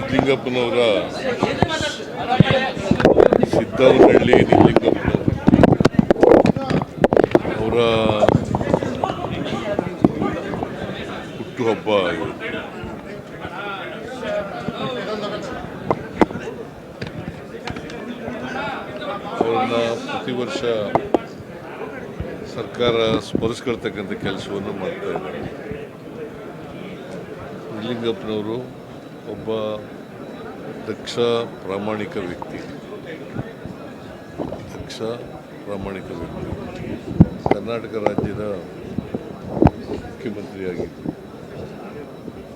ನಿಜಲಿಂಗಪ್ಪನವರ ಸಿದ್ದವನಹಳ್ಳಿ ನಿಜಲಿಂಗಪ್ಪನವರು ಅವರ ಹುಟ್ಟುಹಬ್ಬ ಅವರನ್ನ ಪ್ರತಿ ವರ್ಷ ಸರ್ಕಾರ ಸ್ಮರಿಸ್ಕೊಳ್ತಕ್ಕಂಥ ಕೆಲಸವನ್ನು ಮಾಡ್ತಾ ಇದ್ದಾರೆ. ನಿಜಲಿಂಗಪ್ಪನವರು ಒಬ್ಬ ದಕ್ಷ ಪ್ರಾಮಾಣಿಕ ವ್ಯಕ್ತಿ. ಕರ್ನಾಟಕ ರಾಜ್ಯದ ಮುಖ್ಯಮಂತ್ರಿಯಾಗಿದ್ದರು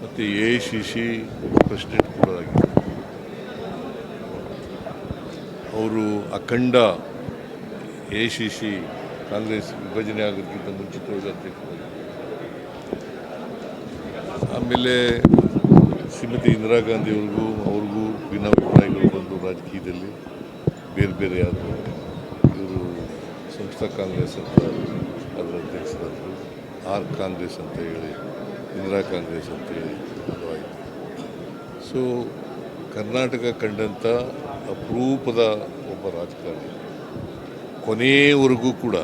ಮತ್ತು AICC ಪ್ರೆಸಿಡೆಂಟ್ ಕೂಡ ಆಗಿದ್ದರು. ಅವರು ಅಖಂಡ AICC ಕಾಂಗ್ರೆಸ್ ವಿಭಜನೆ ಆಗೋದಕ್ಕಿಂತ ಮುಂಚಿತವಾಗಿ ಅಧ್ಯಕ್ಷರಾಗಿದ್ದರು. ಆಮೇಲೆ ಶ್ರೀಮತಿ ಇಂದಿರಾ ಗಾಂಧಿಯವ್ರಿಗೂ ಅವ್ರಿಗೂ ಭಿನ್ನಾಭಿಪ್ರಾಯಗಳು ಬಂದು ರಾಜಕೀಯದಲ್ಲಿ ಬೇರೆ ಬೇರೆ ಆದರು. ಇವರು ಸಂಸ್ಥಾ ಕಾಂಗ್ರೆಸ್ ಅಂತ ಅದರ ಅಧ್ಯಕ್ಷರಾದರು, ಆರ್ ಕಾಂಗ್ರೆಸ್ ಅಂತ ಹೇಳಿ, ಇಂದಿರಾ ಕಾಂಗ್ರೆಸ್ ಅಂತ ಹೇಳಿ ಅದು ಆಯಿತು. ಸೊ ಕರ್ನಾಟಕ ಕಂಡಂಥ ಅಪರೂಪದ ಒಬ್ಬ ರಾಜಕಾರಣಿ, ಕೊನೆಯವರೆಗೂ ಕೂಡ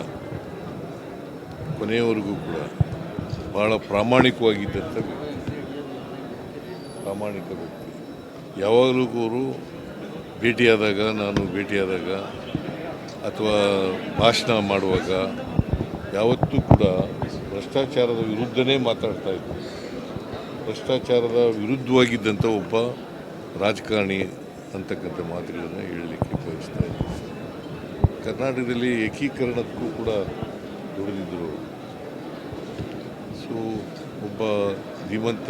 ಭಾಳ ಪ್ರಾಮಾಣಿಕ ವ್ಯಕ್ತಿ. ಯಾವಾಗಲೂ ಅವರು ಭೇಟಿಯಾದಾಗ ಅಥವಾ ಭಾಷಣ ಮಾಡುವಾಗ ಯಾವತ್ತೂ ಕೂಡ ಭ್ರಷ್ಟಾಚಾರದ ವಿರುದ್ಧನೇ ಮಾತಾಡ್ತಾ ಇದ್ರು. ಭ್ರಷ್ಟಾಚಾರದ ವಿರುದ್ಧವಾಗಿದ್ದಂಥ ಒಬ್ಬ ರಾಜಕಾರಣಿ ಅಂತಕ್ಕಂಥ ಮಾತುಗಳನ್ನು ಹೇಳಲಿಕ್ಕೆ ಬಯಸ್ತಾ ಇದ್ದಾರೆ. ಕರ್ನಾಟಕದಲ್ಲಿ ಏಕೀಕರಣಕ್ಕೂ ಕೂಡ ದುಡಿದಿದ್ದರು. ಸೊ ಒಬ್ಬ ಧೀಮಂತ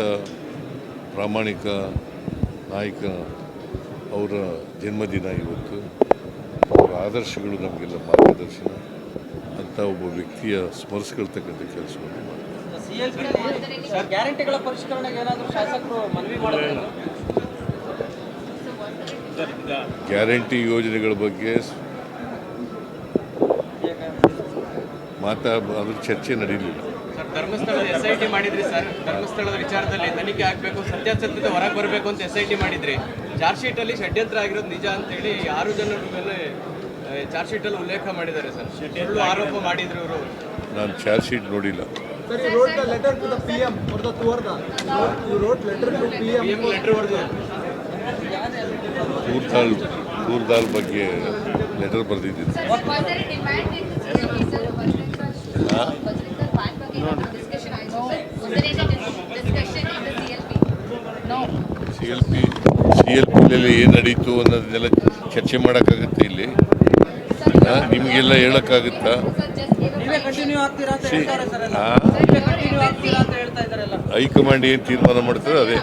ಪ್ರಾಮಾಣಿಕ ನಾಯಕ, ಅವರ ಜನ್ಮದಿನ ಇವತ್ತು. ಅವರ ಆದರ್ಶಗಳು ನಮಗೆಲ್ಲ ಮಾರ್ಗದರ್ಶನ ಅಂತ ಒಬ್ಬ ವ್ಯಕ್ತಿಯ ಸ್ಮರಿಸ್ಕೊಳ್ತಕ್ಕಂಥ ಕೆಲಸವನ್ನು ಮಾಡ್ತಾರೆ. ಗ್ಯಾರಂಟಿಗಳ ಪರಿಷ್ಕರಣೆಗೆ ಏನಾದರೂ ಶಾಸಕರು ಮನವಿ ಮಾಡಿದ್ರು? ಗ್ಯಾರಂಟಿ ಯೋಜನೆಗಳ ಬಗ್ಗೆ ಅದ್ರ ಚರ್ಚೆ ನಡೆಯಲಿಲ್ಲ. ಸರ್, ಧರ್ಮಸ್ಥಳದ SIT ಮಾಡಿದ್ರಿ ಸರ್. ಧರ್ಮಸ್ಥಳದ ವಿಚಾರದಲ್ಲಿ ತನಿಖೆ ಆಗಬೇಕು, ಸತ್ಯಾಸತ್ಯತೆ ಹೊರಗೆ ಬರಬೇಕು ಅಂತ SIT ಮಾಡಿದ್ರಿ. ಚಾರ್ಜ್ ಶೀಟಲ್ಲಿ ಷಡ್ಯಂತ್ರ ಆಗಿರೋದು ನಿಜ ಅಂತೇಳಿ 6 ಜನರ ಮೇಲೆ ಚಾರ್ಜ್ ಶೀಟಲ್ಲಿ ಉಲ್ಲೇಖ ಮಾಡಿದ್ದಾರೆ ಸರ್. ಸುಳ್ಳು ಆರೋಪ ಮಾಡಿದ್ರು ಇವರು. ನಾನು ಚಾರ್ಜ್ ಶೀಟ್ ನೋಡಿಲ್ಲ. ತೂರ್ದಾಲ್ ಬಗ್ಗೆ ಲೆಟರ್ ಬರೆದಿದ್ದೀನಿ. CLPಯಲ್ಲಿ ಏನು ನಡೀತು ಅನ್ನೋದನ್ನೆಲ್ಲ ಚರ್ಚೆ ಮಾಡೋಕ್ಕಾಗುತ್ತೆ ಇಲ್ಲಿ? ನಿಮಗೆಲ್ಲ ಹೇಳೋಕ್ಕಾಗುತ್ತಾ? ಹೈಕಮಾಂಡ್ ಏನು ತೀರ್ಮಾನ ಮಾಡ್ತಾರೆ ಅದೇ